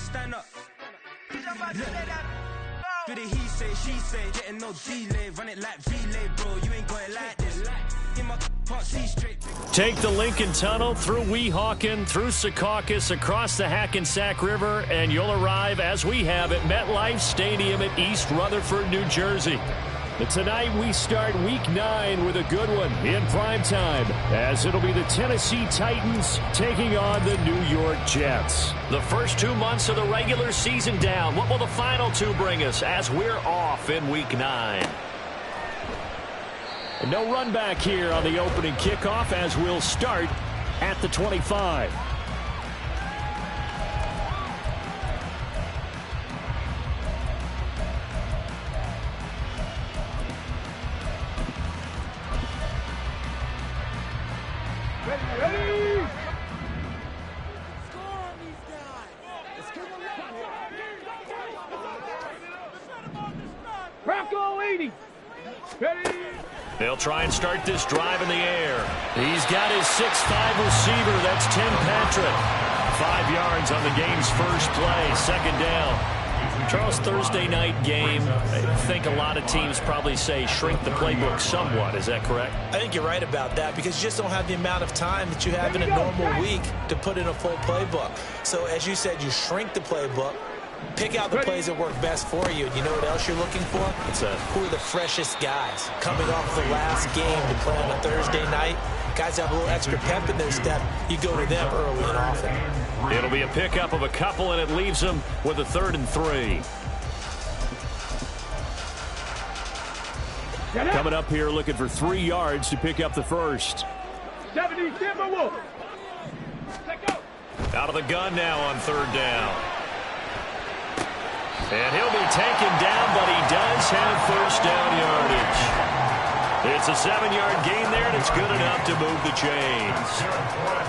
stand up. Do the he say, she say, getting no delay, run it like relay, bro. You ain't got it like this. In my can't see straight. Take the Lincoln Tunnel through Weehawken, through Secaucus, across the Hackensack River, and you'll arrive, as we have, at MetLife Stadium at East Rutherford, New Jersey. But tonight we start Week 9 with a good one in prime time, as it'll be the Tennessee Titans taking on the New York Jets. The first 2 months of the regular season down. What will the final 2 bring us as we're off in Week 9? And no run back here on the opening kickoff, as we'll start at the 25. Ready? Score on these guys. Let's give them Bronco 80. Ready? They'll try and start this drive in the air. He's got his 6'5 receiver. That's Tim Patrick. 5 yards on the game's first play. Second down. Charles, Thursday night game, I think a lot of teams probably say shrink the playbook somewhat. Is that correct? I think you're right about that, because you just don't have the amount of time that you have in a normal week to put in a full playbook. So as you said, you shrink the playbook, pick out the plays that work best for you. And you know what else you're looking for? Who are the freshest guys coming off the last game to play on a Thursday night? Guys have a little extra pep in their step. You go to them early and often. It'll be a pickup of a couple, and it leaves them with a 3rd and 3. Coming up here looking for 3 yards to pick up the first. 70 Timberwolves. Out of the gun now on 3rd down. And he'll be taken down, but he does have first down yardage. It's a 7-yard gain there, and it's good enough to move the chains.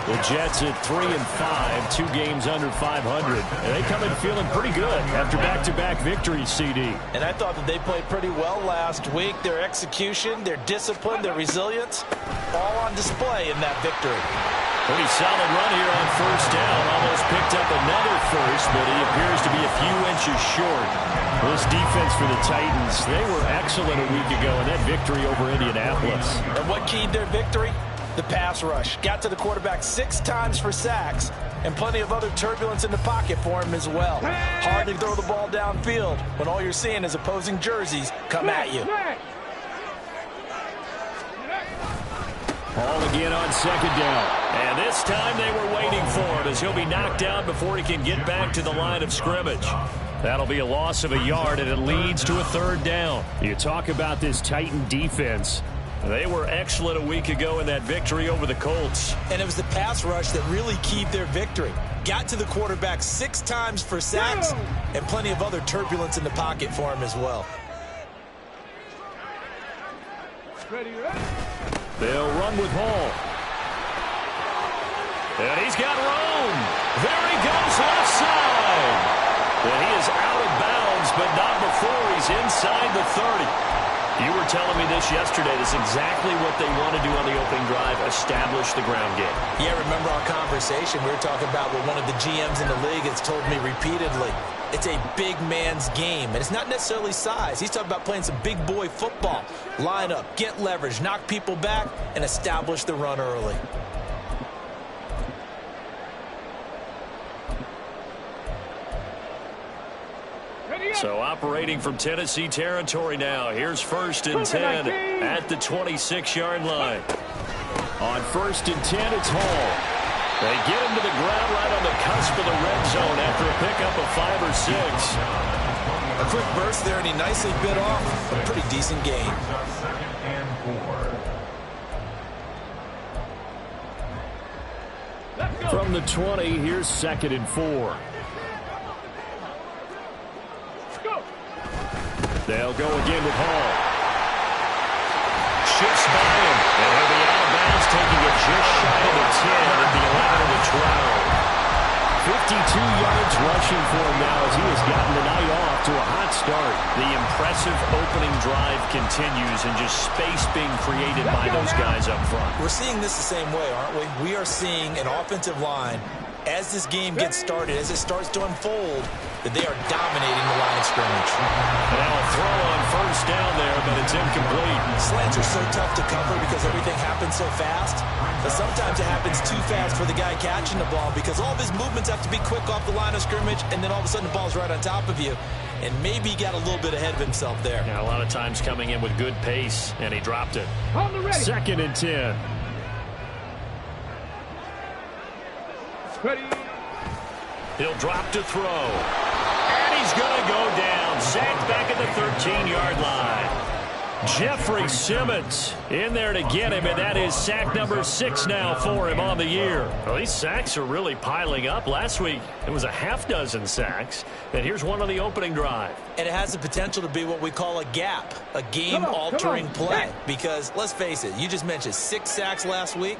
The Jets at 3-5, 2 games under 500. And they come in feeling pretty good after back-to-back victories, CD. And I thought that they played pretty well last week. Their execution, their discipline, their resilience, all on display in that victory. Pretty solid run here on first down. Almost picked up another first, but he appears to be a few inches short. This defense for the Titans, they were excellent a week ago in that victory over Indianapolis. And what keyed their victory? The pass rush. Got to the quarterback 6 times for sacks, and plenty of other turbulence in the pocket for him as well. Hard to throw the ball downfield when all you're seeing is opposing jerseys come at you. Ball again on 2nd down. And this time they were waiting for him, as he'll be knocked down before he can get back to the line of scrimmage. That'll be a loss of a yard, and it leads to a 3rd down. You talk about this Titan defense. They were excellent a week ago in that victory over the Colts. And it was the pass rush that really keyed their victory. Got to the quarterback 6 times for sacks, and plenty of other turbulence in the pocket for him as well. Ready? They'll run with Hall. And he's got room. There he goes left side. And he is out of bounds, but not before he's inside the 30. You were telling me this yesterday. This is exactly what they want to do on the opening drive, establish the ground game. Yeah, remember our conversation? We were talking about what one of the GMs in the league has told me repeatedly. It's a big man's game, and it's not necessarily size. He's talking about playing some big boy football. Line up, get leverage, knock people back, and establish the run early. So operating from Tennessee territory now. Here's 1st and 10 at the 26-yard line. On 1st and 10, it's Hall. They get him to the ground right on the cusp of the red zone after a pickup of 5 or 6. A quick burst there, and he nicely bit off a pretty decent gain. From the 20, here's 2nd and 4. They'll go again with Hall. Shifts by him, and he'll be out of bounds, taking it just shy of the 10 at the 11 of the 12. 52 yards rushing for him now, as he has gotten the night off to a hot start. The impressive opening drive continues, and just space being created by those guys up front. We're seeing this the same way, aren't we? We are seeing an offensive line as this game gets started, as it starts to unfold, that they are dominating the line of scrimmage. Now a throw on first down there, but it's incomplete. Slants are so tough to cover because everything happens so fast. But sometimes it happens too fast for the guy catching the ball because all of his movements have to be quick off the line of scrimmage, and then all of a sudden the ball's right on top of you. And maybe he got a little bit ahead of himself there. Yeah, a lot of times coming in with good pace, and he dropped it. On the ready. 2nd and 10. Ready. He'll drop to throw. And he's going to go down. Sacked back at the 13-yard line. Jeffrey Simmons in there to get him, and that is sack number 6 now for him on the year. Well, these sacks are really piling up. Last week, it was a half dozen sacks, and here's one on the opening drive. And it has the potential to be what we call a gap, a game-altering play. Because, let's face it, you just mentioned 6 sacks last week.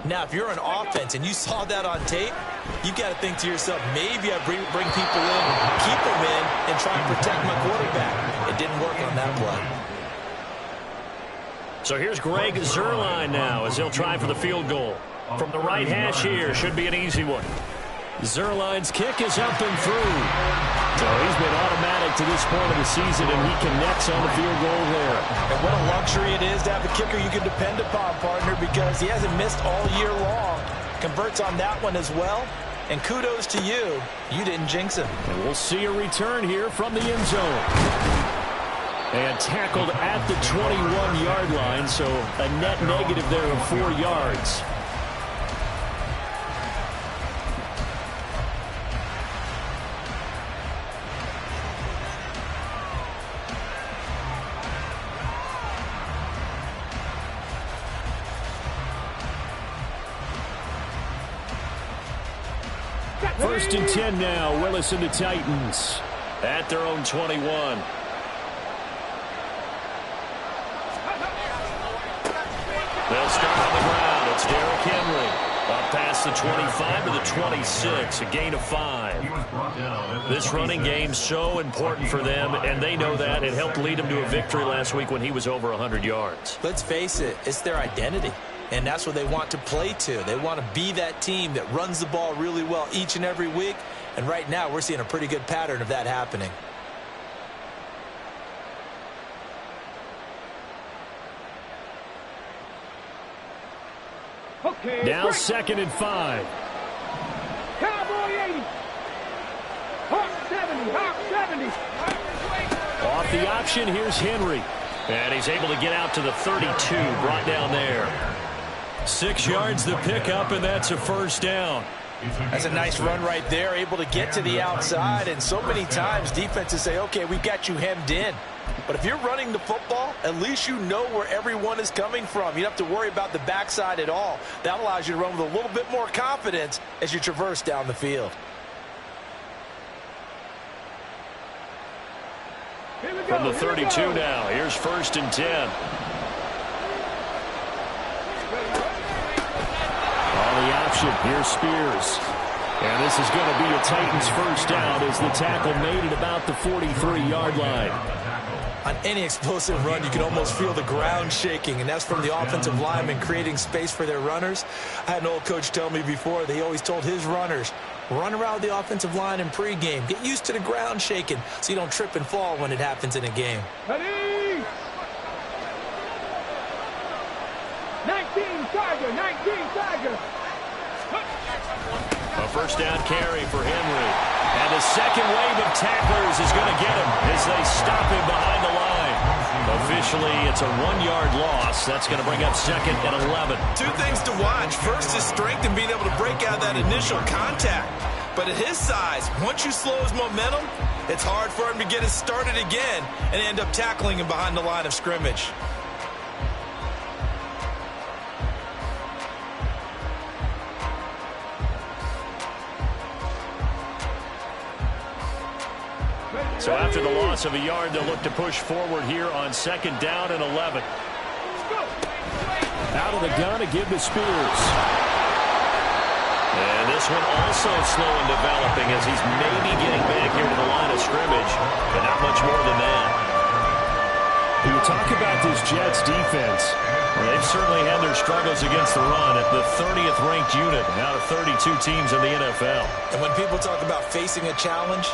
Now, if you're an offense and you saw that on tape, you've got to think to yourself, maybe I bring people in, keep them in, and try and protect my quarterback. It didn't work on that play. So here's Greg Zuerlein now as he'll try for the field goal. From the right hash here, should be an easy one. Zuerlein's kick is up and through. So he's been automatic to this point of the season, and he connects on the field goal there. And what a luxury it is to have a kicker you can depend upon, partner, because he hasn't missed all year long. Converts on that one as well. And kudos to you. You didn't jinx him. And we'll see a return here from the end zone. And tackled at the 21-yard line, so a net negative there of 4 yards. First and 10 now, Willis and the Titans at their own 21. They'll start on the ground. It's Derrick Henry. Up past the 25 to the 26, a gain of 5. This running game's so important for them, and they know that. It helped lead them to a victory last week when he was over 100 yards. Let's face it, it's their identity, and that's what they want to play to. They want to be that team that runs the ball really well each and every week, and right now we're seeing a pretty good pattern of that happening. Okay. Now 2nd and 5. Cowboy 80. Hawk 70. Hawk 70. Off the option, here's Henry. And he's able to get out to the 32, brought down there. 6 yards the pickup, and that's a first down. That's a nice run right there, able to get to the outside. And so many times defenses say, okay, we've got you hemmed in. But if you're running the football, at least you know where everyone is coming from. You don't have to worry about the backside at all. That allows you to run with a little bit more confidence as you traverse down the field. From the 32 now, here's 1st and 10. On the option, here's Spears. And this is going to be a Titans first down as the tackle made at about the 43-yard line. On any explosive run, you can almost feel the ground shaking, and that's from the offensive linemen creating space for their runners. I had an old coach tell me before, they always told his runners, run around the offensive line in pregame. Get used to the ground shaking so you don't trip and fall when it happens in a game. Ready. 19 Tiger. 19 Tiger. A first down carry for Henry. And the second wave of tacklers is going to get him as they stop him behind the line. Officially, it's a 1-yard loss. That's going to bring up 2nd and 11. 2 things to watch. First is strength and being able to break out that initial contact. But at his size, once you slow his momentum, it's hard for him to get it started again and end up tackling him behind the line of scrimmage. So after the loss of a yard, they'll look to push forward here on 2nd down and 11. Out of the gun to give to Spears. And this one also slow in developing as he's maybe getting back here to the line of scrimmage, but not much more than that. He talk about this Jets defense. Well, they've certainly had their struggles against the run at the 30th ranked unit out of 32 teams in the NFL. And when people talk about facing a challenge,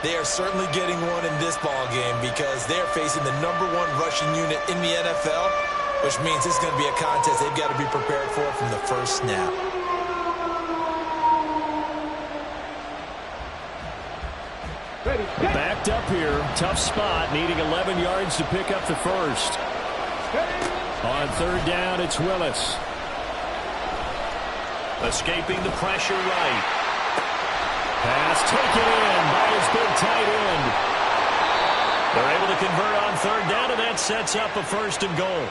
they are certainly getting one in this ball game because they're facing the #1 rushing unit in the NFL, which means this is going to be a contest they've got to be prepared for from the first snap. Backed up here, tough spot, needing 11 yards to pick up the first. On third down, it's Willis. Escaping the pressure right. Pass taken in by his big tight end. They're able to convert on third down, and that sets up a first and goal.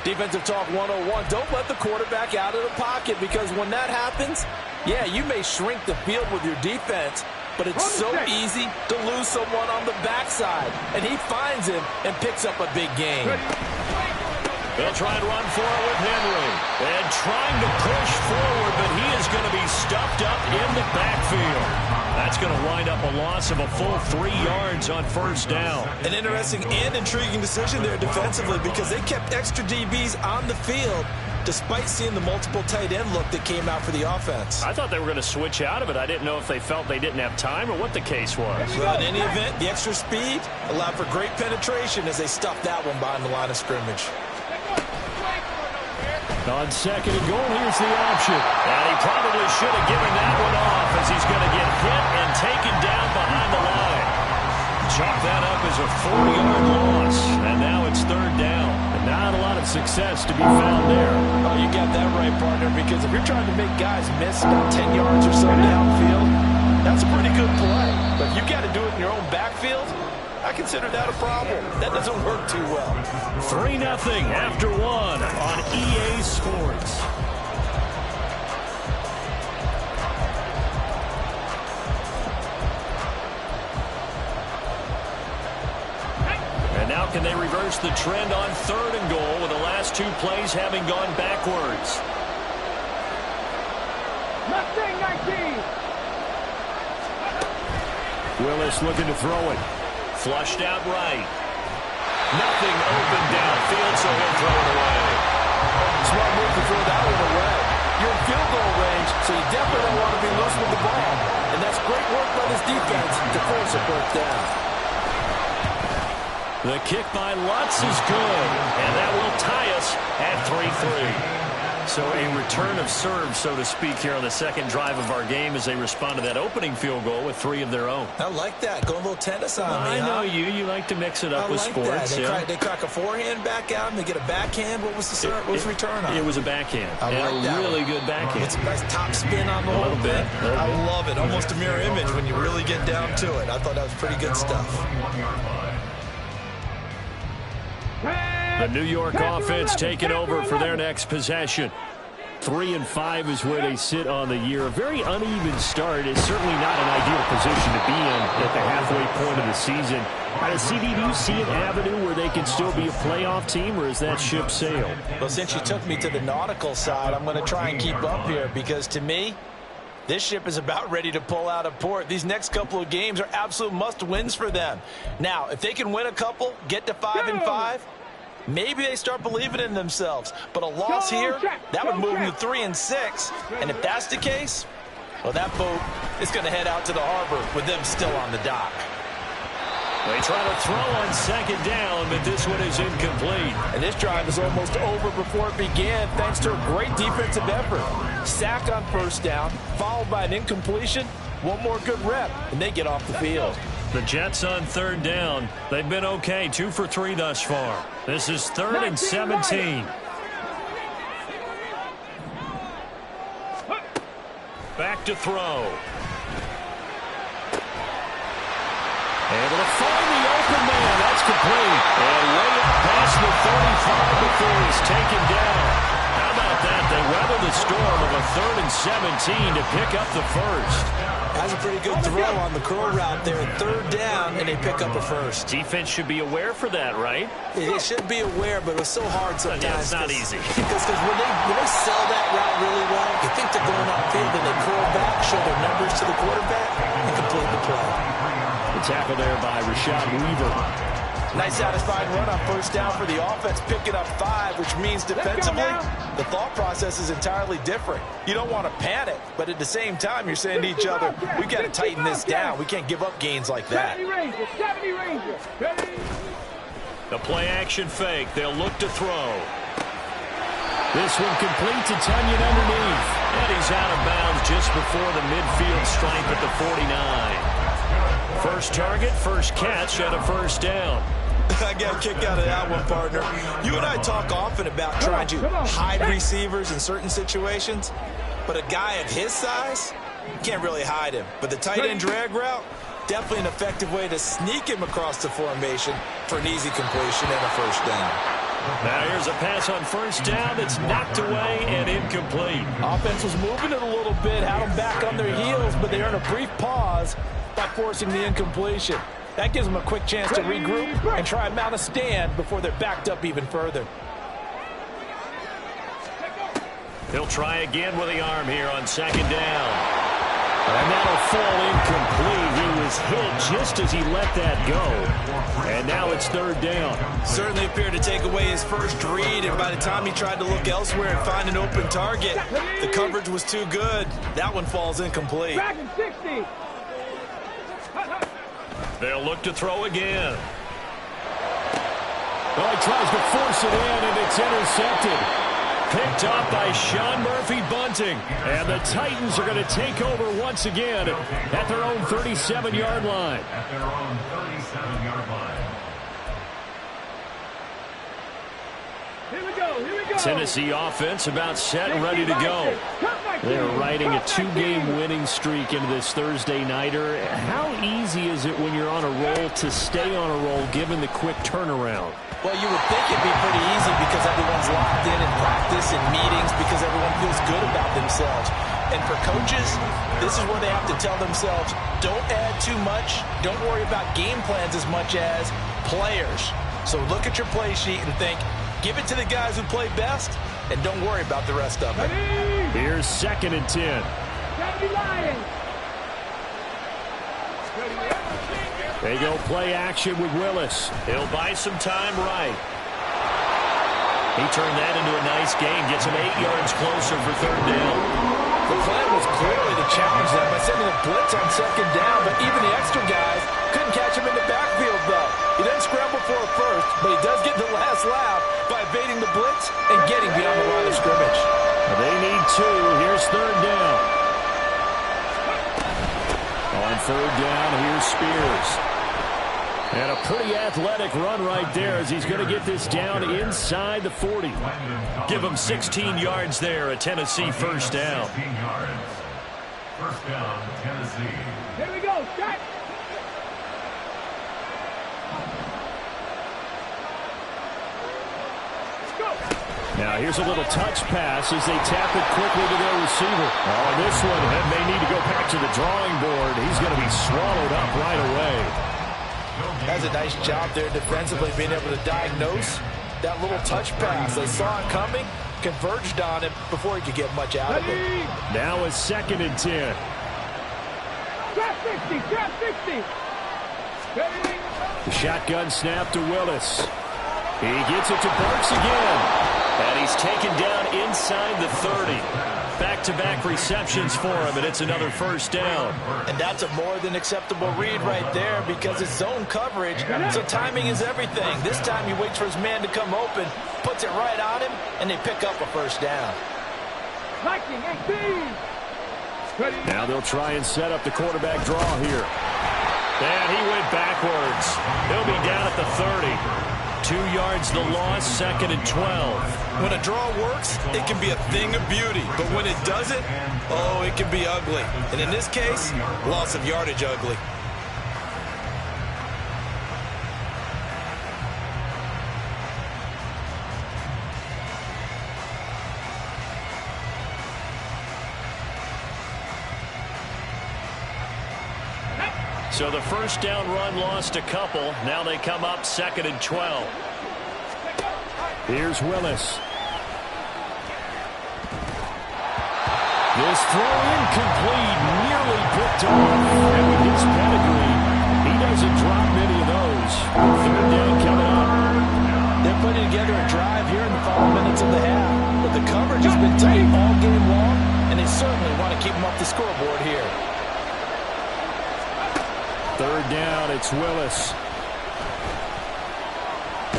Defensive talk 101. Don't let the quarterback out of the pocket because when that happens, yeah, you may shrink the field with your defense, but it's so easy to lose someone on the backside. And he finds him and picks up a big gain. They'll try and run for it with Henry. And trying to push forward, but he is going to be stuffed up in the backfield. That's going to wind up a loss of a full 3 yards on first down. An interesting and intriguing decision there defensively because they kept extra DBs on the field despite seeing the multiple tight end look that came out for the offense. I thought they were going to switch out of it. I didn't know if they felt they didn't have time or what the case was. Well, in any event, the extra speed allowed for great penetration as they stuffed that one behind the line of scrimmage. On second and goal, here's the option. And he probably should have given that one off as he's going to get hit and taken down behind the line. Chalk that up as a 4-yard loss. And now it's third down. And not a lot of success to be found there. Oh, you got that right, partner, because if you're trying to make guys miss about 10 yards or so downfield, that's a pretty good play. But if you got to do it in your own backfield, I consider that a problem. That doesn't work too well. 3-0 after one on EA Sports. And now can they reverse the trend on third and goal with the last 2 plays having gone backwards? Mustang 19. Willis looking to throw it. Flushed out right. Nothing open downfield, so he'll throw it away. Smart move to throw that one away. You're in field goal range, so you definitely don't want to be loose with the ball. And that's great work by this defense to force a first down. The kick by Lutz is good, and that will tie us at 3-3. So a return of serve, so to speak, here on the second drive of our game as they respond to that opening field goal with 3 of their own. I like that. Go a little tennis on me, I know you. You like to mix it up with sports. They crack a forehand back out and they get a backhand. What was the serve? What was the return on? It was a backhand. I like that really one. Good backhand. It's a nice top spin on the whole bit. I love it. Almost a mirror image when you really get down to it. I thought that was pretty good stuff. The New York offense taking over for their next possession. 3-5 is where they sit on the year. A very uneven start. It's certainly not an ideal position to be in at the halfway point of the season. CD, do you see an avenue where they can still be a playoff team, or is that ship sailed? Well, since you took me to the nautical side, I'm going to try and keep up here because to me, this ship is about ready to pull out of port. These next couple of games are absolute must-wins for them. Now, if they can win a couple, get to 5-5, maybe they start believing in themselves. But a loss here, that would move them to 3-6. And if that's the case, well, that boat is going to head out to the harbor with them still on the dock. They try to throw on second down, but this one is incomplete. And this drive is almost over before it began thanks to a great defensive effort. Sack on first down, followed by an incompletion. One more good rep, and they get off the field. The Jets on third down. They've been okay, 2 for 3 thus far. This is 3rd and 17. Back to throw. Able to find the open man. That's complete. And way up past the 35 before he's taken down. How about that? They weather the storm of a 3rd and 17 to pick up the first. Has a pretty good throw on the curl route there. 3rd down, and they pick up a first. Defense should be aware for that, right? They should be aware, but it was so hard sometimes. Yeah, it's not easy. Because when they sell that route really well, you think they're going upfield, and they curl back, show their numbers to the quarterback, and complete the play. The tackle there by Rashad Weaver. Nice satisfying run on first down for the offense, picking up 5, which means defensively, the thought process is entirely different. You don't want to panic, but at the same time, you're saying to each other, we've got to tighten this down. We can't give up gains like that. 70 Rangers. The play action fake. They'll look to throw. This one complete to Tonyan underneath. And he's out of bounds just before the midfield stripe at the 49. First target, first catch, and a first down. I got a kick out of that one, partner. You and I talk often about trying to hide receivers in certain situations, but a guy of his size, you can't really hide him. But the tight end drag route, definitely an effective way to sneak him across the formation for an easy completion and a first down. Now here's a pass on first down that's knocked away and incomplete. Offense was moving it a little bit, had them back on their heels, but they earned a brief pause by forcing the incompletion. That gives them a quick chance to regroup and try and mount a stand before they're backed up even further. He'll try again with the arm here on second down. And that'll fall incomplete. He was hit just as he let that go. And now it's third down. Certainly appeared to take away his first read, and by the time he tried to look elsewhere and find an open target, the coverage was too good. That one falls incomplete. Dragon 60. They'll look to throw again. Well, he tries to force it in, and it's intercepted. Picked off by Sean Murphy-Bunting. And the Titans are going to take over once again at their own 37-yard line. Here we go. Tennessee offense about set and ready to go. They're riding a 2-game winning streak into this Thursday nighter. How easy is it when you're on a roll to stay on a roll given the quick turnaround? Well, you would think it'd be pretty easy because everyone's locked in practice and meetings because everyone feels good about themselves. And for coaches, this is where they have to tell themselves, don't add too much, don't worry about game plans as much as players. So look at your play sheet and think, give it to the guys who play best, and don't worry about the rest of it. Here's 2nd and 10. They go play action with Willis. He'll buy some time right. He turned that into a nice gain, gets him 8 yards closer for third down. The plan was clearly to challenge them by sending a blitz on second down, but even the extra guys couldn't catch him in the backfield, though. He doesn't scramble for a first, but he does get the last laugh by evading the blitz and getting beyond the line of scrimmage. They need 2. Here's third down. On third down, here's Spears. And a pretty athletic run right there as he's going to get this down inside the 40. Give him 16 yards there, a Tennessee first down. First down, Tennessee. Here we go, start. Now here's a little touch pass as they tap it quickly to their receiver. Oh, this one may need to go back to the drawing board. He's going to be swallowed up right away. Has a nice job there defensively, being able to diagnose that little touch pass. They saw it coming, converged on it before he could get much out of it. Now it's 2nd and 10. Trap 60. The shotgun snap to Willis. He gets it to Burks again. And he's taken down inside the 30. Back-to-back receptions for him, and it's another first down. And that's a more than acceptable read right there because it's zone coverage, so timing is everything. This time he waits for his man to come open, puts it right on him, and they pick up a first down. Now they'll try and set up the quarterback draw here. And he went backwards. He'll be down at the 30. 2 yards the loss, 2nd and 12. When a draw works, it can be a thing of beauty. But when it doesn't, oh, it can be ugly. And in this case, loss of yardage ugly. So the first down run lost a couple. Now they come up 2nd and 12. Here's Willis. This throw incomplete, nearly picked off. And with his pedigree, he doesn't drop many of those. Third down keep them off the scoreboard here. Third down, it's Willis.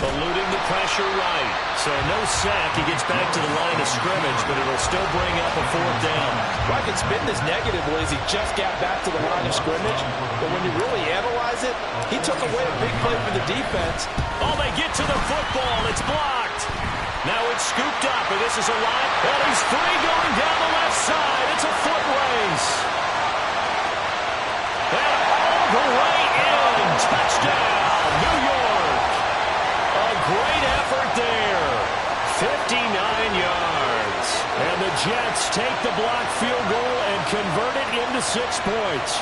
Eluding the pressure right. So no sack. He gets back to the line of scrimmage, but it'll still bring up a fourth down. Well, I can spin this negatively as he just got back to the line of scrimmage. But when you really analyze it, he took away a big play for the defense. Oh, they get to the football. It's blocked. Now it's scooped up, and this is a line. And he's free going down the left side. It's a foot race. And all the way in. Touchdown, New York. A great effort there. 59 yards. And the Jets take the blocked field goal and convert it into 6 points.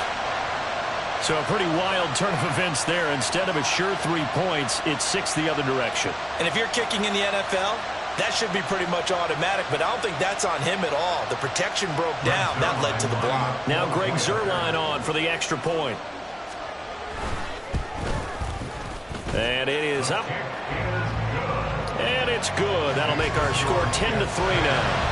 So a pretty wild turn of events there. Instead of a sure 3 points, it's 6 the other direction. And if you're kicking in the NFL, that should be pretty much automatic, but I don't think that's on him at all. The protection broke down. That led to the block. Now Greg Zuerlein on for the extra point. And it is up. And it's good. That'll make our score 10-3 now.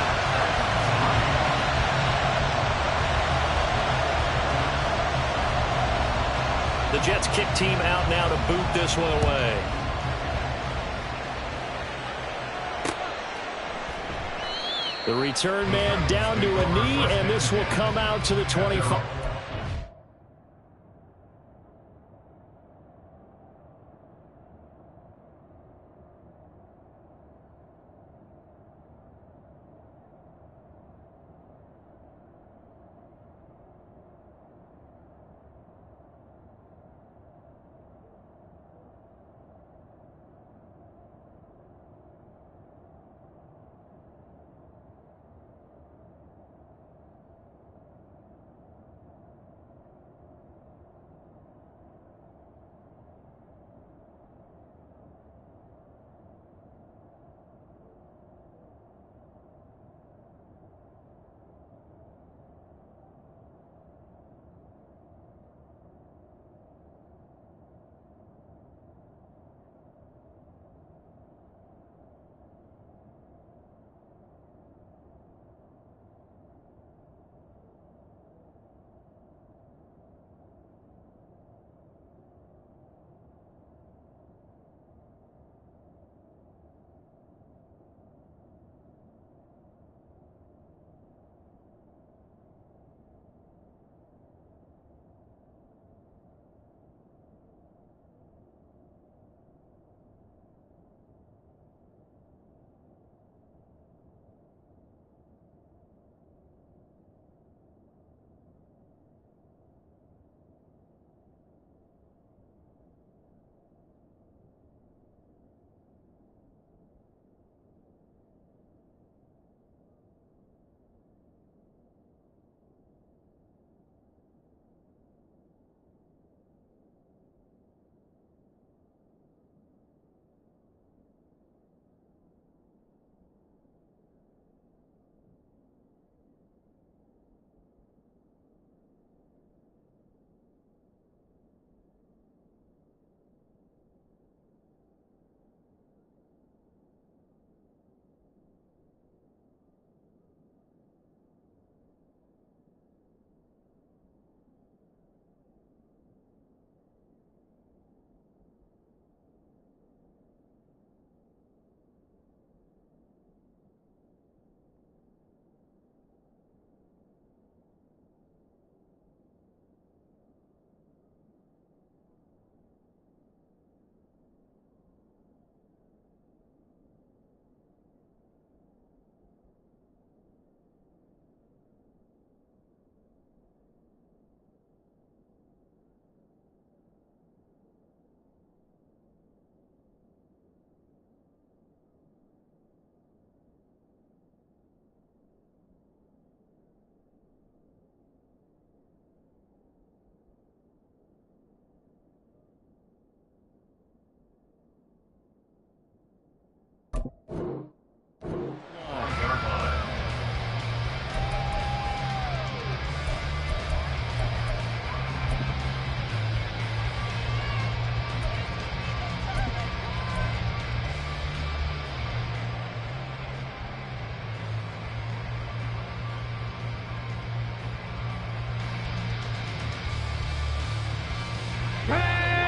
The Jets kick team out now to boot this one away. The return man down to a knee, and this will come out to the 25.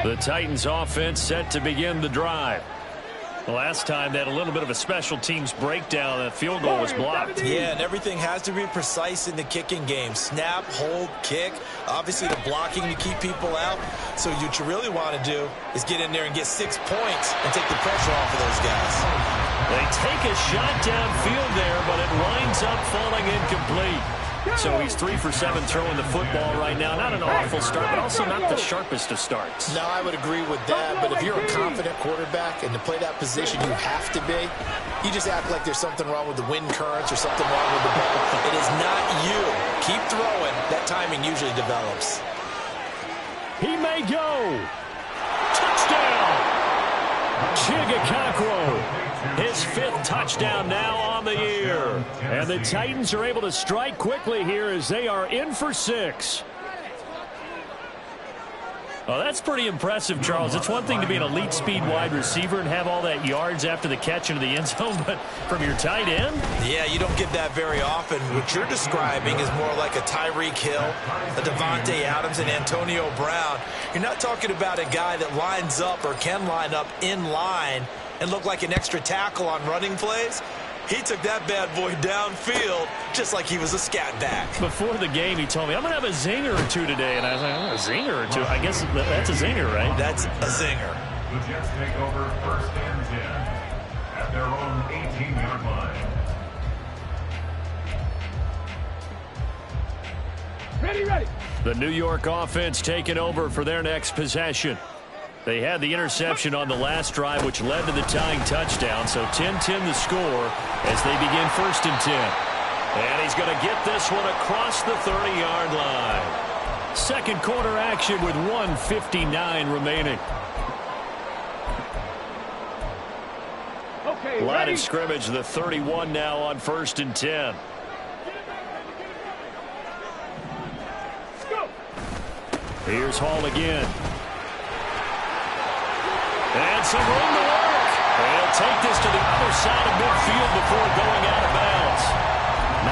The Titans offense set to begin the drive. The last time they had a little bit of a special teams breakdown. That field goal was blocked. Yeah, and everything has to be precise in the kicking game. Snap, hold, kick. Obviously the blocking to keep people out. So what you really want to do is get in there and get 6 points and take the pressure off of those guys. They take a shot downfield there, but it winds up falling incomplete. So he's 3 for 7 throwing the football right now. Not an awful start, but also not the sharpest of starts. No, I would agree with that. But if you're a confident quarterback and to play that position you have to be, you just act like there's something wrong with the wind currents or something wrong with the ball. It is not you. Keep throwing. That timing usually develops. He may go. Touchdown. Chigakakwo. His 5th touchdown now on the year. And the Titans are able to strike quickly here as they are in for 6. Oh, that's pretty impressive, Charles. It's one thing to be an elite speed wide receiver and have all that yards after the catch into the end zone, but from your tight end? Yeah, you don't get that very often. What you're describing is more like a Tyreek Hill, a Devontae Adams, and Antonio Brown. You're not talking about a guy that lines up or can line up in line and look like an extra tackle on running plays. He took that bad boy downfield just like he was a scat back. Before the game, he told me, I'm going to have a zinger or two today. And I was like, oh, a zinger or two? I guess that's a zinger, right? That's a zinger. The Jets take over 1st and 10 at their own 18-yard line. Ready. The New York offense taking over for their next possession. They had the interception on the last drive, which led to the tying touchdown. So 10-10 the score as they begin 1st and 10. And he's going to get this one across the 30-yard line. Second quarter action with 1:59 remaining. Okay, Line of scrimmage, the 31 now on 1st and 10. Let's go. Here's Hall again. And some room to work. He'll take this to the other side of midfield before going out of bounds.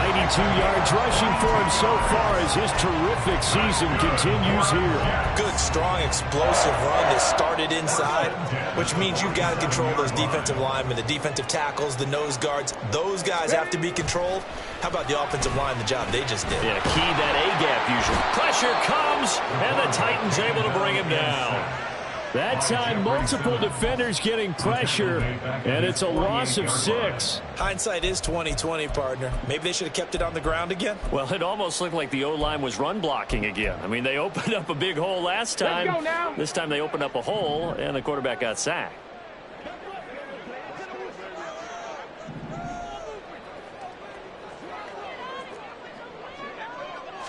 92 yards rushing for him so far as his terrific season continues here. Good, strong, explosive run that started inside, which means you've got to control those defensive linemen, the defensive tackles, the nose guards. Those guys have to be controlled. How about the offensive line, the job they just did? Yeah, key that A-gap usually. Pressure comes, and the Titans able to bring him down. That time, multiple defenders getting pressure, and it's a loss of 6. Hindsight is 20/20, partner. Maybe they should have kept it on the ground again. Well, it almost looked like the O-line was run blocking again. I mean, they opened up a big hole last time. Let's go now. This time they opened up a hole, and the quarterback got sacked.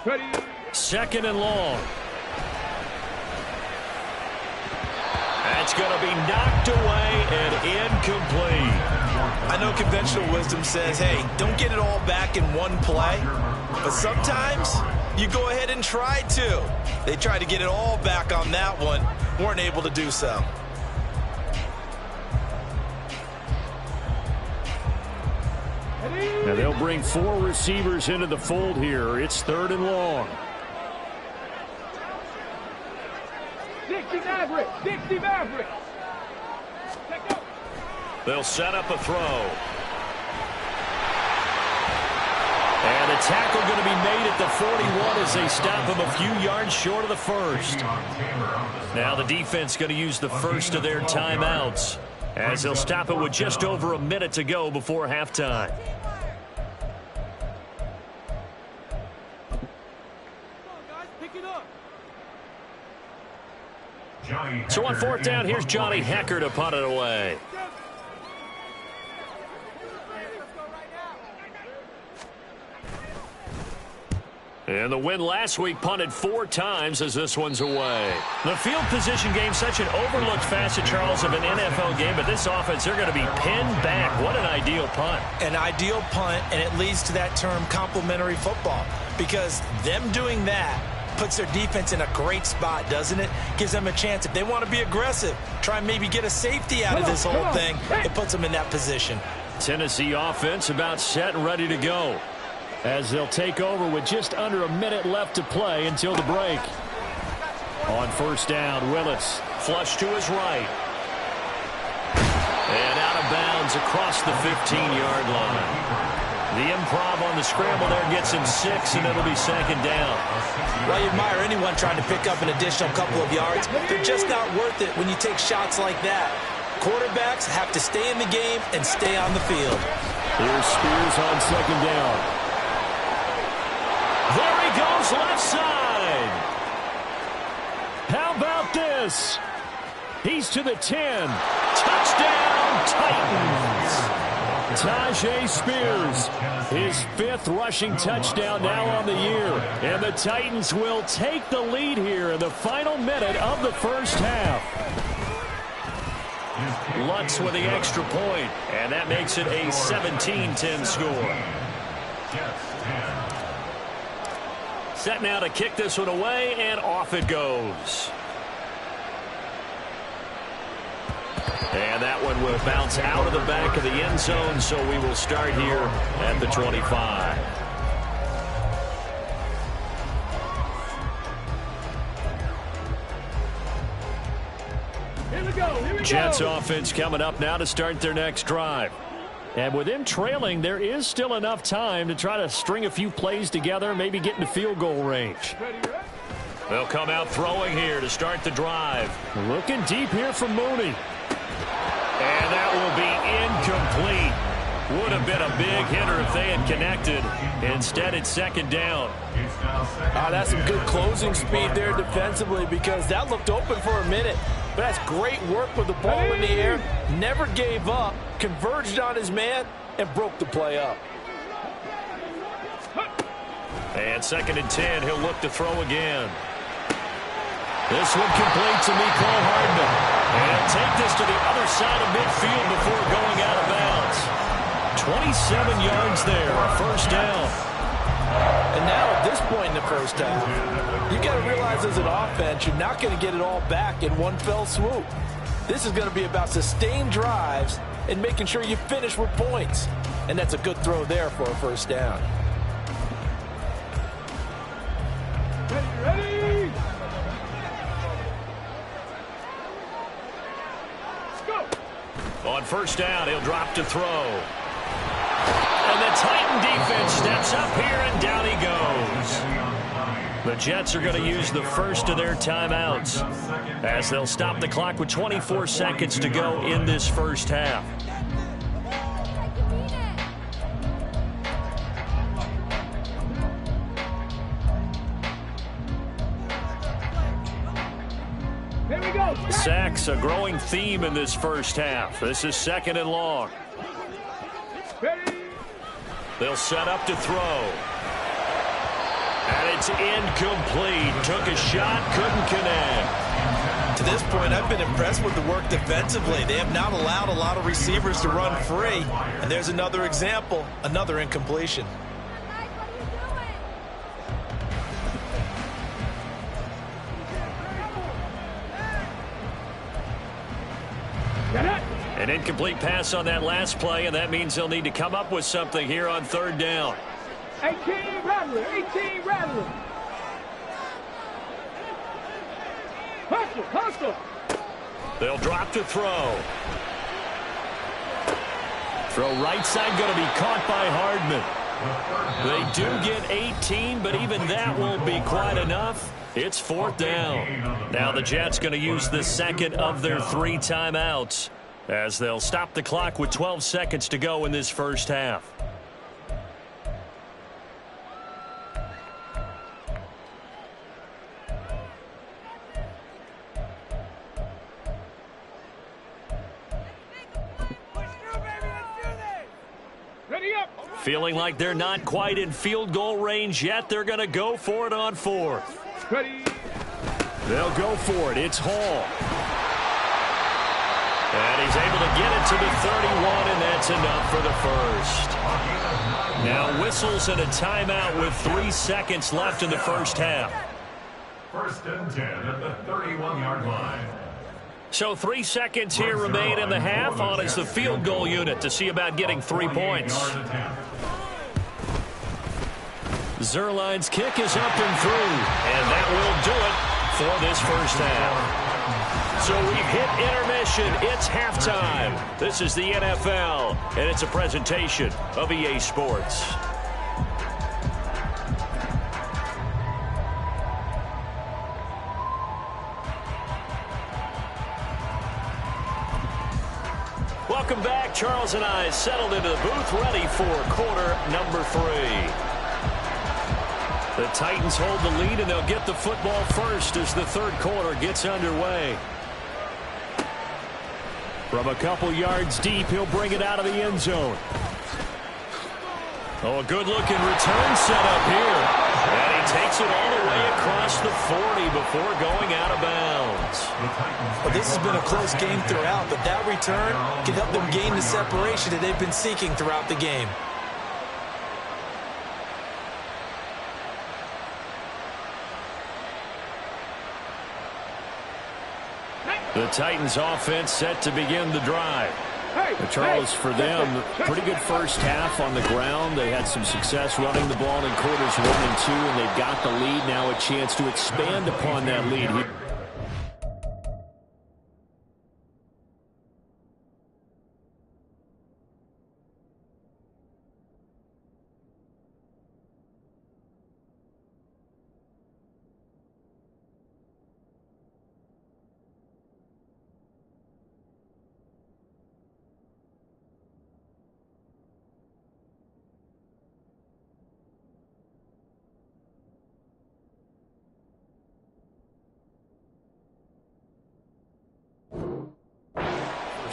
Ready. 2nd and long. That's going to be knocked away and incomplete. I know conventional wisdom says, hey, don't get it all back in one play. But sometimes you go ahead and try to. They tried to get it all back on that one. Weren't able to do so. Now they'll bring 4 receivers into the fold here. It's 3rd and long. Dixie Maverick. They'll set up a throw. And a tackle going to be made at the 41 as they stop him a few yards short of the first. Now the defense going to use the first of their timeouts as they'll stop it with just over a minute to go before halftime. So on 4th down, here's Johnny Hekker to punt it away. And the win last week punted 4 times as this one's away. The field position game, such an overlooked facet, Charles, of an NFL game, but this offense, they're going to be pinned back. What an ideal punt. An ideal punt, and it leads to that term complementary football, because them doing that puts their defense in a great spot, doesn't it? Gives them a chance. If they want to be aggressive, try and maybe get a safety out of this whole thing, it puts them in that position. Tennessee offense about set and ready to go as they'll take over with just under a minute left to play until the break. On 1st down, Willis flush to his right. And out of bounds across the 15-yard line. The improv on the scramble there gets him 6, and it'll be second down. Well, you admire anyone trying to pick up an additional couple of yards. They're just not worth it when you take shots like that. Quarterbacks have to stay in the game and stay on the field. Here's Spears on second down. There he goes, left side. How about this? He's to the 10. Touchdown, Titans. Tyjae Spears, his 5th rushing touchdown now on the year. And the Titans will take the lead here in the final minute of the first half. Lutz with the extra point, and that makes it a 17-10 score. Set now to kick this one away, and off it goes. And that one will bounce out of the back of the end zone, so we will start here at the 25. Here we go. Jets offense coming up now to start their next drive. And with them trailing, there is still enough time to try to string a few plays together, maybe get into field goal range. They'll come out throwing here to start the drive. Looking deep here from Mooney. And that will be incomplete. Would have been a big hitter if they had connected. Instead, it's second down. That's some good closing speed there defensively, because that looked open for a minute. But that's great work with the ball in the air. Never gave up, converged on his man, and broke the play up. And second and 10, he'll look to throw again. This one complete to Mecole Hardman. And take this to the other side of midfield before going out of bounds. 27 yards there, a first down. And now at this point in the first half, you got to realize as an offense, you're not going to get it all back in one fell swoop. This is going to be about sustained drives and making sure you finish with points. And that's a good throw there for a first down. Ready? On first down, he'll drop to throw. And the Titan defense steps up here, and down he goes. The Jets are going to use the first of their timeouts as they'll stop the clock with 24 seconds to go in this first half. Sacks, a growing theme in this first half. This is second and long. They'll set up to throw. And it's incomplete. Took a shot, couldn't connect. To this point, I've been impressed with the work defensively. They have not allowed a lot of receivers to run free. And there's another example, another incompletion. An incomplete pass on that last play, and that means they'll need to come up with something here on third down. 18 Rattler, 18 Rattler. Hustle. They'll drop to throw. Throw right side, going to be caught by Hardman. They do get 18, but even that won't be quite enough. It's fourth down. Now the Jets going to use the second of their 3 timeouts as they'll stop the clock with 12 seconds to go in this first half. Feeling like they're not quite in field goal range yet, they're going to go for it on fourth. Ready. They'll go for it. It's Hall. And he's able to get it to the 31, and that's enough for the first. Now whistles and a timeout with 3 seconds left in the first half. First and 10 at the 31-yard line. So 3 seconds here remain in the half. On is the field goal unit to see about getting 3 points. Zerline's kick is up and through, and that will do it for this first half. So we've hit intermission. It's halftime. This is the NFL, and it's a presentation of EA Sports. Welcome back. Charles and I settled into the booth, ready for quarter number 3. The Titans hold the lead, and they'll get the football first as the third quarter gets underway. From a couple yards deep, he'll bring it out of the end zone. Oh, a good-looking return set up here. And he takes it all the way across the 40 before going out of bounds. Well, this has been a close game throughout, but that return can help them gain the separation that they've been seeking throughout the game. The Titans offense set to begin the drive. Charles, for them, pretty good first half on the ground. They had some success running the ball in quarters 1 and 2, and they've got the lead. Now a chance to expand upon that lead.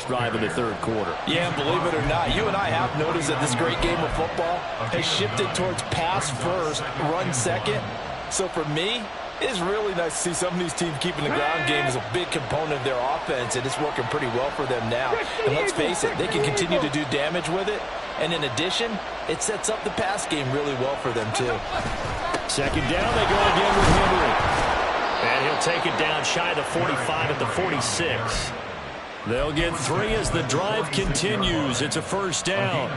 Drive in the third quarter. Yeah, believe it or not, you and I have noticed that this great game of football has shifted towards pass first, run second. So for me, it's really nice to see some of these teams keeping the ground game as a big component of their offense, and it's working pretty well for them now. And let's face it, they can continue to do damage with it. And in addition, it sets up the pass game really well for them too. Second down, they go again with Henry. And he'll take it down shy of the 45 at the 46. They'll get 3 as the drive continues. It's a first down.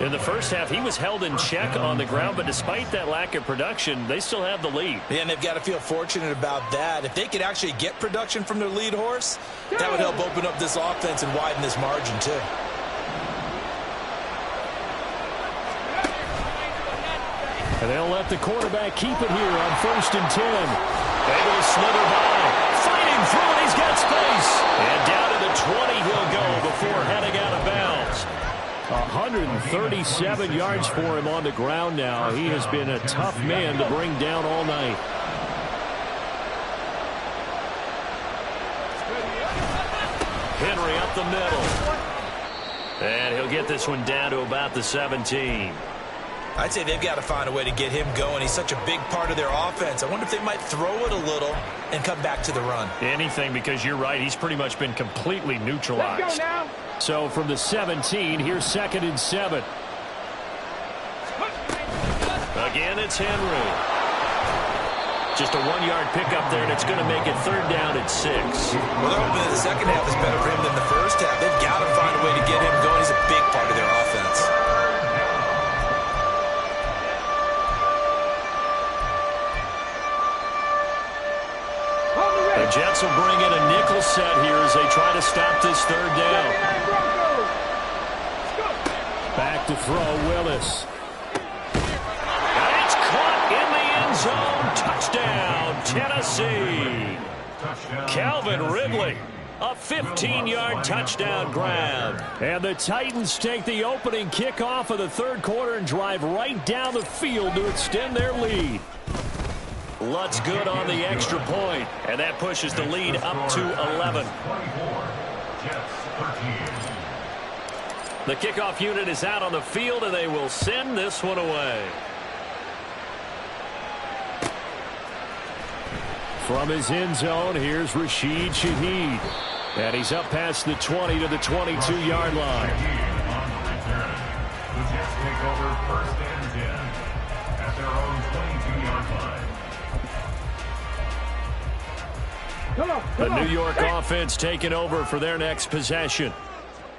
In the first half, he was held in check on the ground, but despite that lack of production, they still have the lead. Yeah, and they've got to feel fortunate about that. If they could actually get production from their lead horse, that would help open up this offense and widen this margin too. And they'll let the quarterback keep it here on 1st and 10. Able to slither by. Fighting through it, he's got space. And down to the 20 he'll go before heading out of bounds. 137 yards for him on the ground now. He has been a tough man to bring down all night. Henry up the middle. And he'll get this one down to about the 17. I'd say they've got to find a way to get him going. He's such a big part of their offense. I wonder if they might throw it a little and come back to the run. Anything, because you're right. He's pretty much been completely neutralized. So from the 17, here's 2nd and 7. Again, it's Henry. Just a 1-yard pickup there, and it's going to make it 3rd down at 6. Well, they're hoping that the second half is better for him than the first half. They've got to find a way to get him going. He's a big part of their offense. The Jets will bring in a nickel set here as they try to stop this 3rd down. Back to throw, Willis. And it's caught in the end zone. Touchdown, Tennessee. Calvin Ridley. A 15-yard touchdown grab. And the Titans take the opening kickoff of the third quarter and drive right down the field to extend their lead. Lutz good on the extra point, and that pushes the lead up to 11. The kickoff unit is out on the field, and they will send this one away. From his end zone, here's Rashid Shaheed. And he's up past the 20 to the 22-yard line. The Jets take over 1st and 10 at their own 22-yard line. The New York offense taking over for their next possession.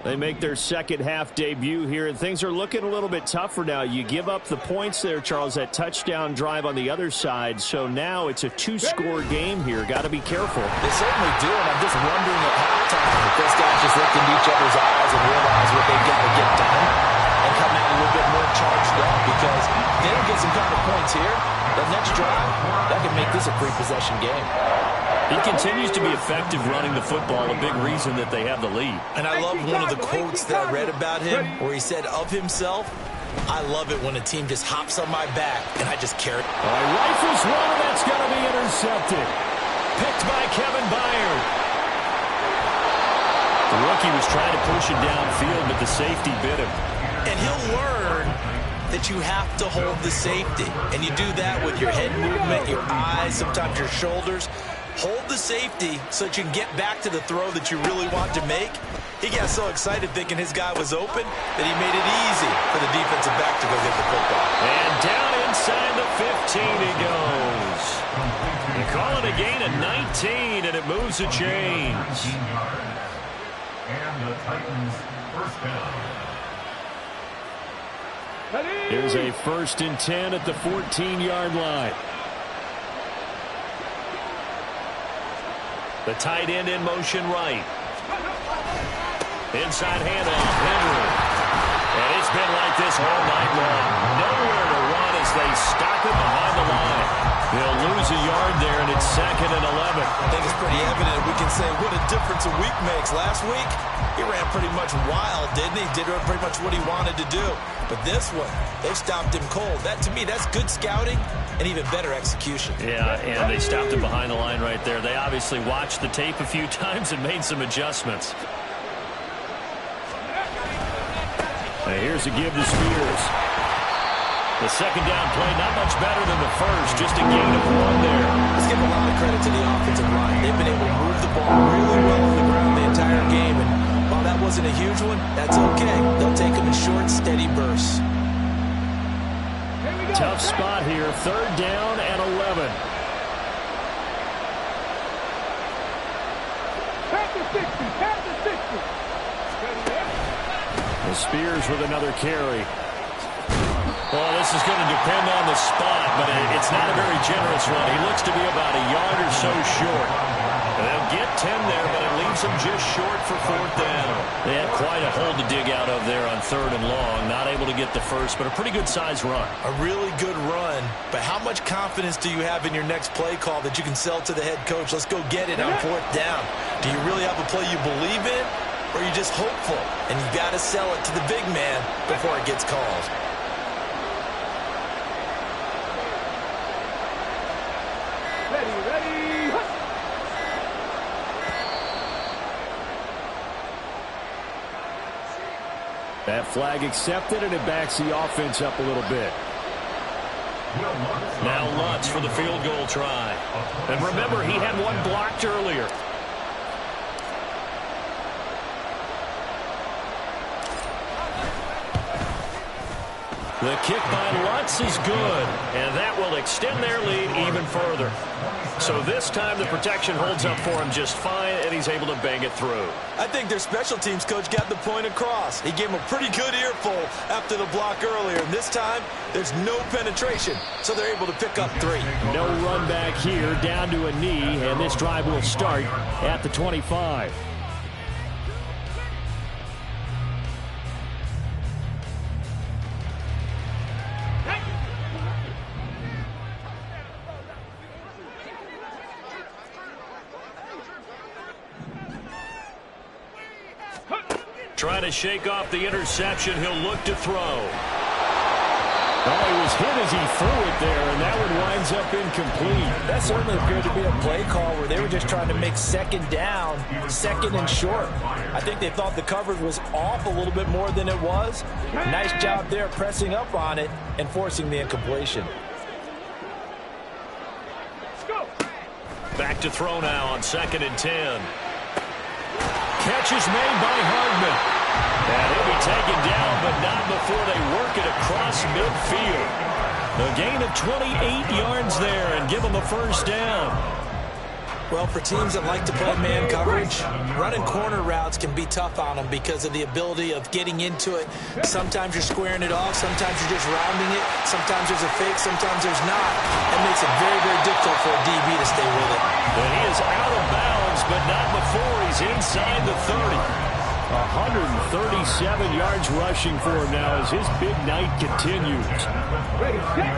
They make their second half debut here, and things are looking a little bit tougher now. You give up the points there, Charles, that touchdown drive on the other side. So now it's a two-score game here. Got to be careful. They certainly do, and I'm just wondering at halftime if those guys just look into each other's eyes and realize what they've got to get done and come out a little bit more charged up, because they don't get some kind of points here. The next drive, that can make this a three-possession game. He continues to be effective running the football, a big reason that they have the lead. And I love one of the quotes that I read about him where he said of himself, I love it when a team just hops on my back and I just carry it. Rifles one, and that's going to be intercepted. Picked by Kevin Byard. The rookie was trying to push it downfield, but the safety bit him. And he'll learn that you have to hold the safety. And you do that with your head movement, your eyes, sometimes your shoulders. Hold the safety so that you can get back to the throw that you really want to make. He got so excited thinking his guy was open that he made it easy for the defensive back to go get the football. And down inside the 15 he goes. They call it a gain of 19, and it moves the chains. And the Titans first down. Here's a 1st and 10 at the 14-yard line. The tight end in motion right. Inside handoff, Henry. And it's been like this all night long. Nowhere to run as they stop it behind the line. They'll lose a yard there, and it's 2nd and 11. I think it's pretty evident we can say what a difference a week makes. Last week, he ran pretty much wild, didn't he? Did pretty much what he wanted to do. But this one, they stopped him cold. That, to me, that's good scouting and even better execution. Yeah, and they stopped him behind the line right there. They obviously watched the tape a few times and made some adjustments. And here's a give to Spears. The second down play, not much better than the first, just a gain of 1 there. Let's give a lot of credit to the offensive line. They've been able to move the ball really well on the ground the entire game, and while that wasn't a huge one, that's okay. They'll take them in short, steady bursts. Tough spot here, 3rd down and 11. Pass the 60. And Spears with another carry. Well, this is going to depend on the spot, but it's not a very generous one. He looks to be about a yard or so short. They'll get 10 there, but it leaves them just short for 4th down. They had quite a hole to dig out of there on 3rd and long. Not able to get the first, but a pretty good-sized run. A really good run, but how much confidence do you have in your next play call that you can sell to the head coach? Let's go get it on 4th down. Do you really have a play you believe in, or are you just hopeful? And you've got to sell it to the big man before it gets called. That flag accepted, and it backs the offense up a little bit. Now Lutz for the field goal try. And remember, he had one blocked earlier. The kick by Lutz is good, and that will extend their lead even further. So this time the protection holds up for him just fine, and he's able to bang it through. I think their special teams coach got the point across. He gave him a pretty good earful after the block earlier, and this time there's no penetration, so they're able to pick up 3. No run back here, down to a knee, and this drive will start at the 25. Trying to shake off the interception. He'll look to throw. Oh, he was hit as he threw it there, and that one winds up incomplete. That certainly appeared to be a play call where they were just trying to make 2nd down, 2nd and short. I think they thought the coverage was off a little bit more than it was. Nice job there pressing up on it and forcing the incompletion. Back to throw now on 2nd and 10. Catch is made by Hardman. And he'll be taken down, but not before they work it across midfield. A gain of 28 yards there and give them a 1st down. Well, for teams that like to play man coverage, running corner routes can be tough on them because of the ability of getting into it. Sometimes you're squaring it off. Sometimes you're just rounding it. Sometimes there's a fake. Sometimes there's not. That makes it very, very difficult for a DB to stay with it. And he is out of bounds, but not before he's inside the 30. 137 yards rushing for him now as his big night continues. Ready, set.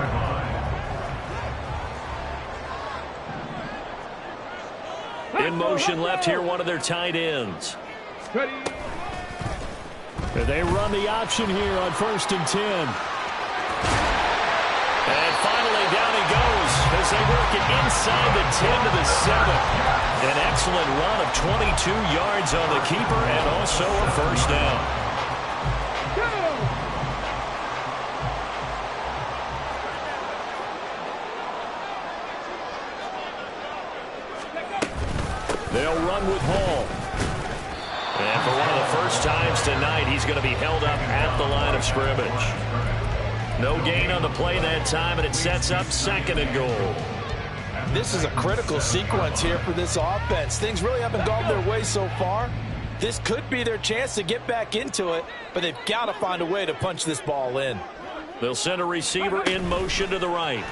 In motion left here, one of their tight ends. Ready. They run the option here on 1st and 10. And finally down he goes as they work it inside the 10 to the 7. An excellent run of 22 yards on the keeper and also a first down. They'll run with Hall. And for one of the first times tonight, he's going to be held up at the line of scrimmage. No gain on the play that time, and it sets up 2nd and goal. This is a critical sequence here for this offense. Things really haven't gone their way so far. This could be their chance to get back into it, but they've got to find a way to punch this ball in. They'll send a receiver in motion to the right.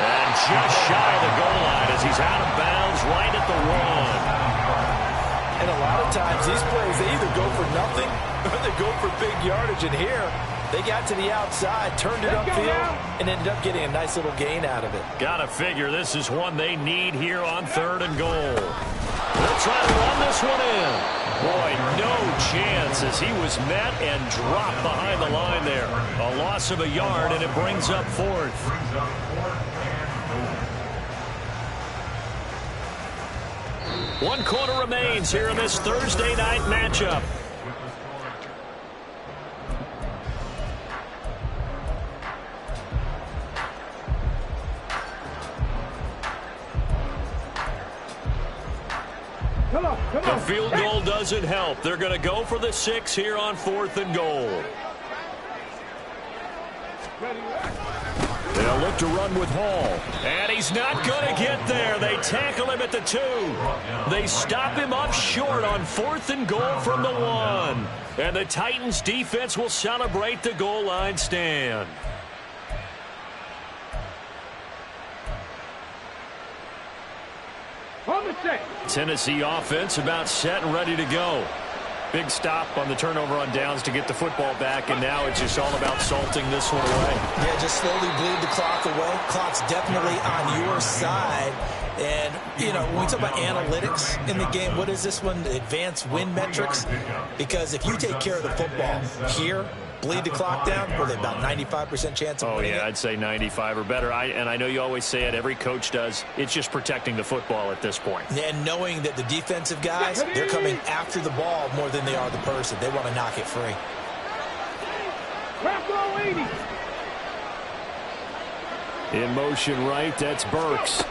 And just shy of the goal line as he's out of bounds right at the 1. And a lot of times these plays, they either go for nothing or they go for big yardage. And here, they got to the outside, turned it upfield, and ended up getting a nice little gain out of it. Gotta figure this is one they need here on 3rd and goal. They'll try to run this one in. Boy, no chance as he was met and dropped behind the line there. A loss of a yard, and it brings up 4th. 1 quarter remains here in this Thursday night matchup. The field goal doesn't help. They're going to go for the 6 here on 4th and goal. They'll look to run with Hall. And he's not going to get there. They tackle him at the 2. They stop him up short on 4th and goal from the 1. And the Titans defense will celebrate the goal line stand. On the set. Tennessee offense about set and ready to go. Big stop on the turnover on downs to get the football back, and now it's just all about salting this one away. Yeah, just slowly bleed the clock away. Clock's definitely on your side. And, you know, when we talk about analytics in the game, what is this one? Advanced win metrics? Because if you take care of the football here, bleed the clock down, or they about 95% chance of winning it? I'd say 95 or better. And I know you always say it, every coach does. It's just protecting the football at this point. And knowing that the defensive guys, they're coming after the ball more than they are the person. They want to knock it free. Rambo 80. In motion right, that's Burks.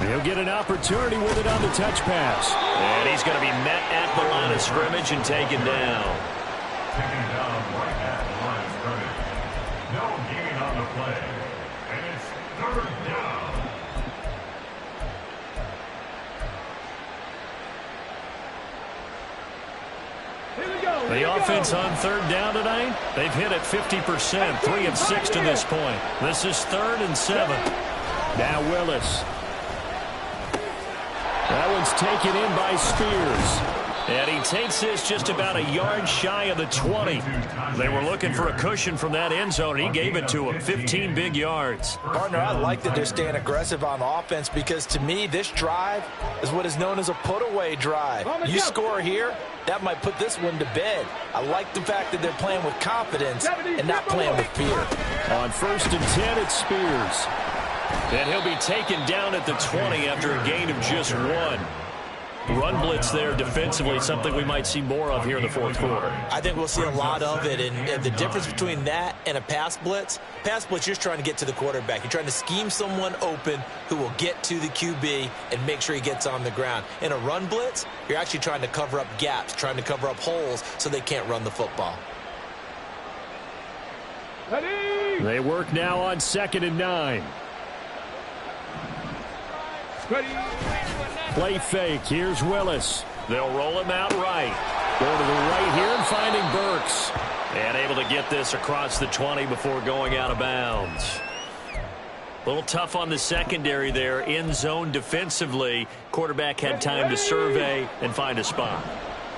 He'll get an opportunity with it on the touch pass. And he's going to be met at the line of scrimmage and taken down. Taken down right at the line of scrimmage. No gain on the play. And it's 3rd down. Here we go. The offense on 3rd down tonight, they've hit it 50%, 3 of 6 to this point. This is 3rd and 7. Now Willis. That one's taken in by Spears. And he takes this just about a yard shy of the 20. They were looking for a cushion from that end zone, and he gave it to him. 15 big yards. Partner, I like that they're staying aggressive on offense because, to me, this drive is what is known as a put-away drive. You score here, that might put this one to bed. I like the fact that they're playing with confidence and not playing with fear. On 1st and 10, it's Spears. And he'll be taken down at the 20 after a gain of just 1. Run blitz there defensively, something we might see more of here in the 4th quarter. I think we'll see a lot of it, and the difference between that and a pass blitz, you're just trying to get to the quarterback. You're trying to scheme someone open who will get to the QB and make sure he gets on the ground. In a run blitz, you're actually trying to cover up gaps, trying to cover up holes so they can't run the football. Ready. They work now on 2nd and 9. Ready. Play fake. Here's Willis. They'll roll him out right. Going to the right here and finding Burks. And able to get this across the 20 before going out of bounds. A little tough on the secondary there. In zone defensively. Quarterback had time to survey and find a spot.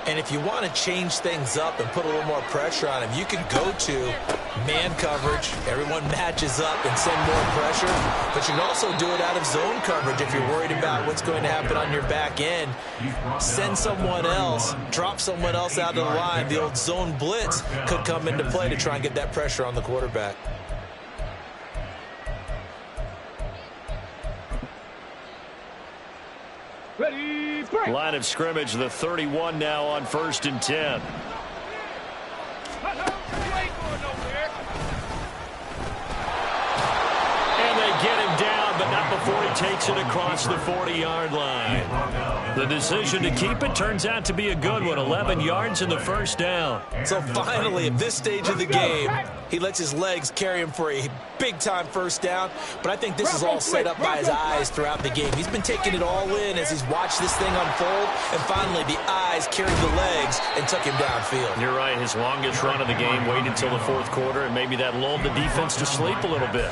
And if you want to change things up and put a little more pressure on him, you can go to man coverage. Everyone matches up and send more pressure. But you can also do it out of zone coverage if you're worried about what's going to happen on your back end. Send someone else, drop someone else out of the line. The old zone blitz could come into play to try and get that pressure on the quarterback. Ready, break. Line of scrimmage, the 31 now on 1st and 10. And they get him down, but not before he takes it across the 40-yard line. The decision to keep it turns out to be a good one. 11 yards in the first down. So finally, at this stage of the game, he lets his legs carry him for a big-time first down. But I think this is all set up by his eyes throughout the game. He's been taking it all in as he's watched this thing unfold. And finally, the eyes carried the legs and took him downfield. You're right. His longest run of the game waited until the 4th quarter, and maybe that lulled the defense to sleep a little bit.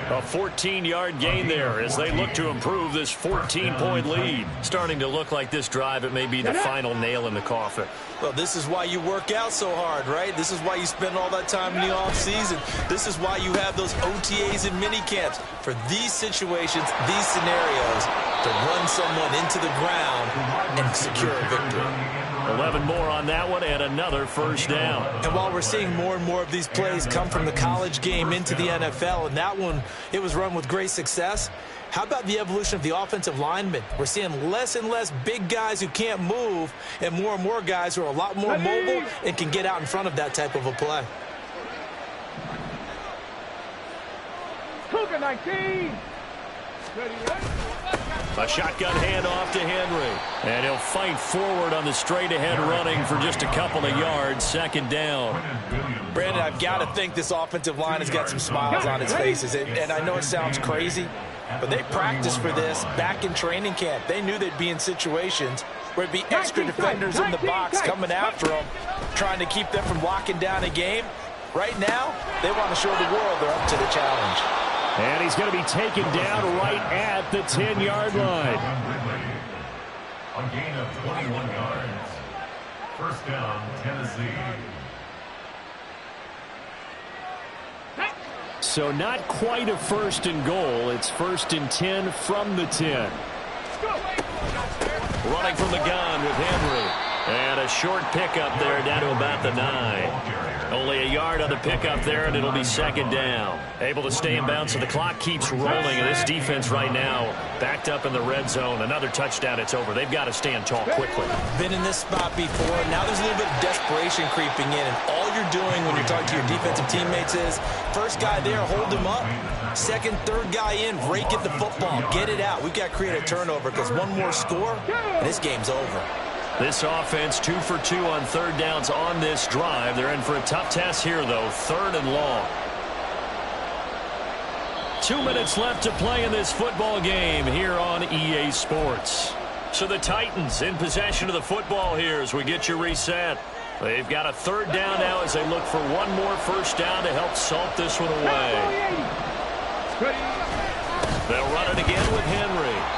A 14-yard gain there as they look to improve this 14-point lead. Starting to look like this drive, it may be the final nail in the coffin. Well, this is why you work out so hard, right? This is why you spend all that time in the offseason. This is why you have those OTAs and mini camps. For these situations, these scenarios, to run someone into the ground and secure a victory. 11 more on that one and another first down. And while we're seeing more and more of these plays come from the college game into the NFL, and that one, it was run with great success, how about the evolution of the offensive linemen? We're seeing less and less big guys who can't move and more guys who are a lot more mobile and can get out in front of that type of a play. Cougar 19. Ready, A shotgun handoff to Henry. And he'll fight forward on the straight-ahead running for just a couple of yards. 2nd down. Brandon, I've got to think this offensive line has got some smiles on its faces. And I know it sounds crazy, but they practiced for this back in training camp. They knew they'd be in situations where it'd be extra defenders in the box coming after them, trying to keep them from locking down a game. Right now, they want to show the world they're up to the challenge. And he's going to be taken down right at the 10-yard line. A gain of 21 yards. First down, Tennessee. So not quite a 1st and goal. It's 1st and 10 from the 10. Running from the gun with Henry. And a short pickup there down to about the 9. Only a yard on the pickup there, and it'll be 2nd down. Able to stay in bounds, so the clock keeps rolling. And this defense right now backed up in the red zone. Another touchdown, it's over. They've got to stand tall quickly. Been in this spot before. Now there's a little bit of desperation creeping in. And all you're doing when you're talking to your defensive teammates is, first guy there, hold him up. 2nd, 3rd guy in, rake at the football. Get it out. We've got to create a turnover because one more score, and this game's over. This offense 2 for 2 on 3rd downs on this drive. They're in for a tough test here, though. 3rd and long. 2 minutes left to play in this football game here on EA Sports. So the Titans in possession of the football here as we get you reset. They've got a 3rd down now as they look for one more first down to help salt this one away. They'll run it again with Henry.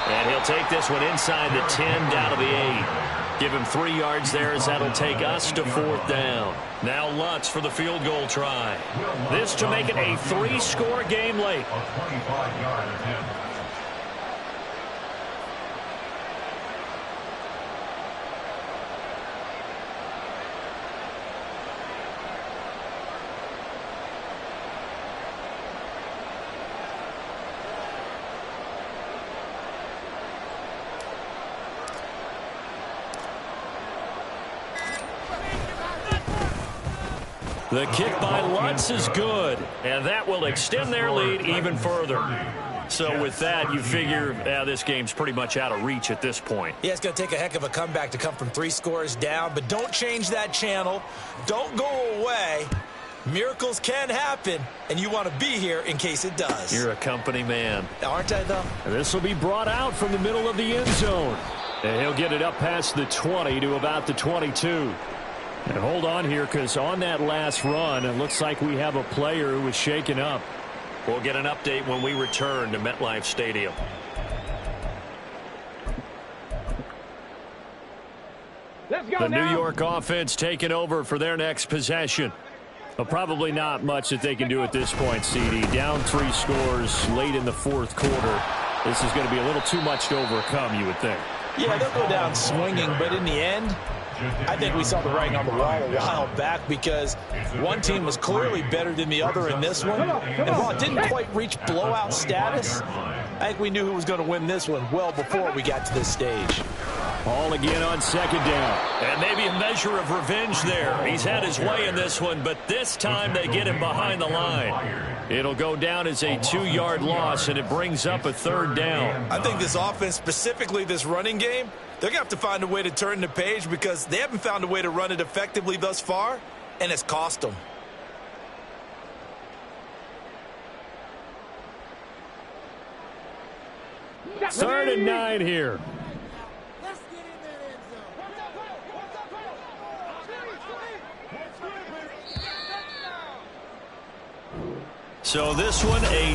And he'll take this one inside the 10 down to the 8. Give him 3 yards there as that'll take us to 4th down. Now Lutz for the field goal try. This to make it a 3-score game late. A 25-yard attempt. The kick by Lutz is good, and that will extend their lead even further. So with that, you figure this game's pretty much out of reach at this point. Yeah, it's going to take a heck of a comeback to come from 3 scores down, but don't change that channel. Don't go away. Miracles can happen, and you want to be here in case it does. You're a company man. Aren't I, though? This will be brought out from the middle of the end zone. And he'll get it up past the 20 to about the 22. And hold on here, because on that last run, it looks like we have a player who was shaken up. We'll get an update when we return to MetLife Stadium. Let's go The now. New York offense taking over for their next possession. But probably not much that they can do at this point, CD. Down 3 scores late in the fourth quarter. This is going to be a little too much to overcome, you would think. Yeah, they'll go down swinging, but in the end, I think we saw the writing on the wall a while back because one team was clearly better than the other in this one. And while it didn't quite reach blowout status, I think we knew who was going to win this one well before we got to this stage. Ball again on second down. And maybe a measure of revenge there. He's had his way in this one, but this time they get him behind the line. It'll go down as a 2-yard loss, and it brings up a third down. I think this offense, specifically this running game, they're going to have to find a way to turn the page because they haven't found a way to run it effectively thus far, and it's cost them. Third and 9 here. Let's get in that end zone. So this one, a